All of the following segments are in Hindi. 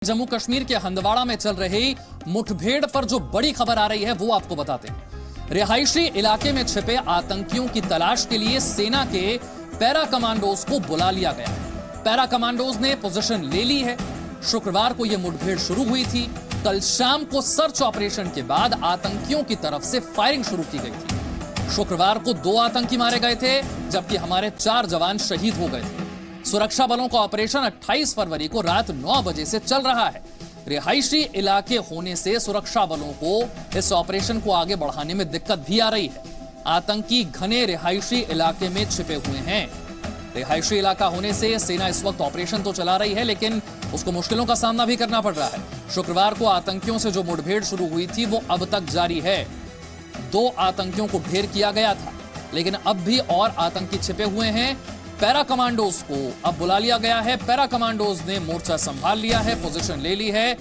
जम्मू कश्मीर के हंदवाड़ा में चल रही मुठभेड़ पर जो बड़ी खबर आ रही है वो आपको बताते हैं। रिहायशी इलाके में छिपे आतंकियों की तलाश के लिए सेना के पैरा कमांडोज को बुला लिया गया है। पैरा कमांडोज ने पोजीशन ले ली है। शुक्रवार को यह मुठभेड़ शुरू हुई थी। कल शाम को सर्च ऑपरेशन के बाद आतंकियों की तरफ से फायरिंग शुरू की गई थी। शुक्रवार को 2 आतंकी मारे गए थे, जबकि हमारे 4 जवान शहीद हो गए थे। सुरक्षा बलों का ऑपरेशन 28 फरवरी को रात 9 बजे से चल रहा है। रिहायशी इलाके होने से सुरक्षा बलों को इस ऑपरेशन को आगे बढ़ाने में दिक्कत भी आ रही है। आतंकी घने रिहायशी इलाके में छिपे हुए हैं। रिहायशी इलाका होने से सेना इस वक्त ऑपरेशन तो चला रही है, लेकिन उसको मुश्किलों का सामना भी करना पड़ रहा है। शुक्रवार को आतंकियों से जो मुठभेड़ शुरू हुई थी वो अब तक जारी है। 2 आतंकियों को ढेर किया गया था, लेकिन अब भी और आतंकी छिपे हुए हैं। पैरा कमांडोज को अब बुला लिया गया है। पैरा कमांडोज ने मोर्चा संभाल लिया है, पोजीशन ले ली है।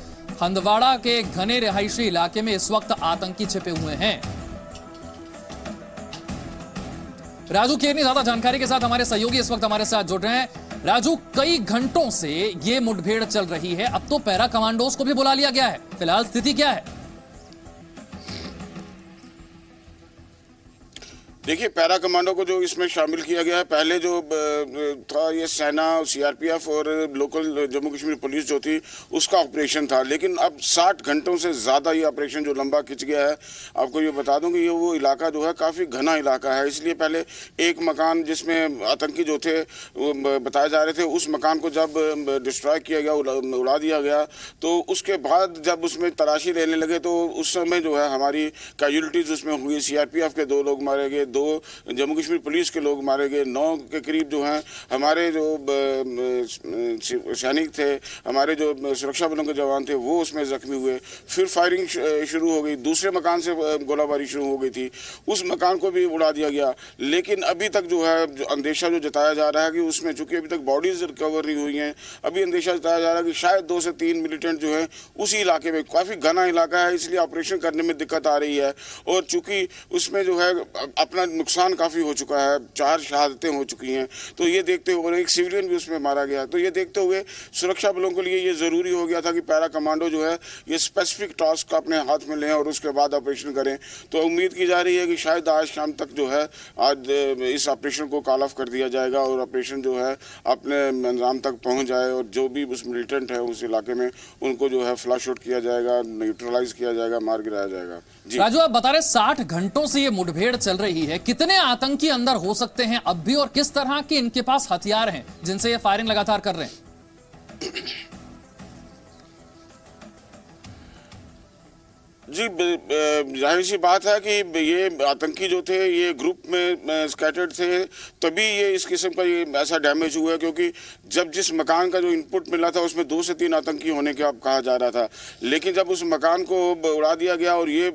हंदवाड़ा के घने रिहायशी इलाके में इस वक्त आतंकी छिपे हुए हैं। राजू केरनी ज्यादा जानकारी के साथ हमारे सहयोगी इस वक्त हमारे साथ जुड़ रहे हैं। राजू, कई घंटों से ये मुठभेड़ चल रही है, अब तो पैरा कमांडोज को भी बुला लिया गया है। फिलहाल स्थिति क्या है? देखिए, पैरा कमांडो को जो इसमें शामिल किया गया है, पहले जो था ये सेना, सीआरपीएफ और लोकल जम्मू कश्मीर पुलिस जो थी उसका ऑपरेशन था, लेकिन अब 60 घंटों से ज़्यादा ये ऑपरेशन जो लंबा खिंच गया है। आपको ये बता दूं कि ये वो इलाका जो है काफ़ी घना इलाका है, इसलिए पहले एक मकान जिसमें आतंकी जो थे बताए जा रहे थे, उस मकान को जब डिस्ट्रॉय किया गया, उड़ा दिया गया, तो उसके बाद जब उसमें तलाशी लेने लगे तो उस समय जो है हमारी कैजुअलिटीज़ उसमें हुई। सीआरपीएफ के 2 लोग मारे गए, 2 जम्मू कश्मीर पुलिस के लोग मारे गए, 9 के करीब जो हैं हमारे जो सैनिक थे, हमारे जो सुरक्षा बलों के जवान थे, वो उसमें जख्मी हुए। फिर फायरिंग शुरू हो गई, दूसरे मकान से गोलाबारी शुरू हो गई थी, उस मकान को भी उड़ा दिया गया। लेकिन अभी तक जो है जो अंदेशा जो जताया जा रहा है कि उसमें चूंकि अभी तक बॉडीज रिकवर नहीं हुई हैं, अभी अंदेशा जताया जा रहा है कि शायद 2 से 3 मिलिटेंट जो है उसी इलाके में, काफ़ी घना इलाका है, इसलिए ऑपरेशन करने में दिक्कत आ रही है। और चूंकि उसमें जो है अपना नुकसान काफ़ी हो चुका है, 4 शहादतें हो चुकी हैं, तो ये देखते हुए एक सिविलियन भी उसमें मारा गया, तो ये देखते हुए सुरक्षा बलों के लिए ये ज़रूरी हो गया था कि पैरा कमांडो जो है ये स्पेसिफिक टास्क अपने हाथ में लें और उसके बाद ऑपरेशन करें। तो उम्मीद की जा रही है कि शायद आज शाम तक जो है आज इस ऑपरेशन को कॉल ऑफ कर दिया जाएगा और ऑपरेशन जो है अपने अंजाम तक पहुँच जाए और जो भी उस मिलिटेंट है उस इलाके में उनको जो है फ्लश आउट किया जाएगा, न्यूट्रलाइज किया जाएगा, मार गिराया जाएगा। राजू, आप बता रहे 60 घंटों से ये मुठभेड़ चल रही है, कितने आतंकी अंदर हो सकते हैं अब भी और किस तरह के इनके पास हथियार हैं जिनसे ये फायरिंग लगातार कर रहे हैं? जी, जाहिर सी बात है कि ये आतंकी जो थे ये ग्रुप में स्कैटर्ड थे, तभी ये इस किस्म का ये ऐसा डैमेज हुआ, क्योंकि जब जिस मकान का जो इनपुट मिला था उसमें 2 से 3 आतंकी होने के अब कहा जा रहा था, लेकिन जब उस मकान को उड़ा दिया गया और ये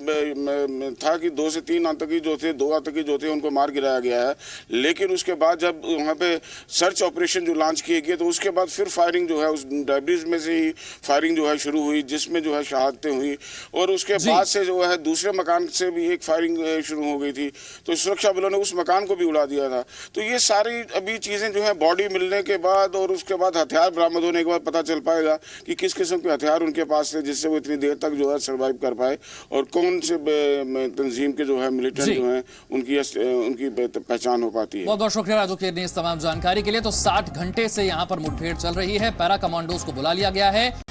था कि 2 से 3 आतंकी जो थे, 2 आतंकी जो थे उनको मार गिराया गया है। लेकिन उसके बाद जब वहाँ पे सर्च ऑपरेशन जो लॉन्च किए गए तो उसके बाद फिर फायरिंग जो है उस डेब्रिज में से ही फायरिंग जो है शुरू हुई, जिसमें जो है शहादतें हुई और उसके बाद से जो है दूसरे मकान से भी एक फायरिंग शुरू हो गई थी, तो सुरक्षा बलों ने उस मकान को भी उड़ा दिया था। तो ये सारी अभी चीज़ें जो है बॉडी मिलने के बाद और उसके बाद हथियार बरामद होने के बाद पता चल पाएगा कि किस किस्म के हथियार उनके पास थे जिससे वो इतनी देर तक जो है सर्वाइव कर पाए और कौन से तंजीम के जो है मिलिटेंट जो है उनकी पहचान हो पाती है। बहुत बहुत शुक्रिया राजू केरनी इस तमाम जानकारी के लिए। तो 60 घंटे से यहाँ पर मुठभेड़ चल रही है, पैरा कमांडोज को बुला लिया गया है।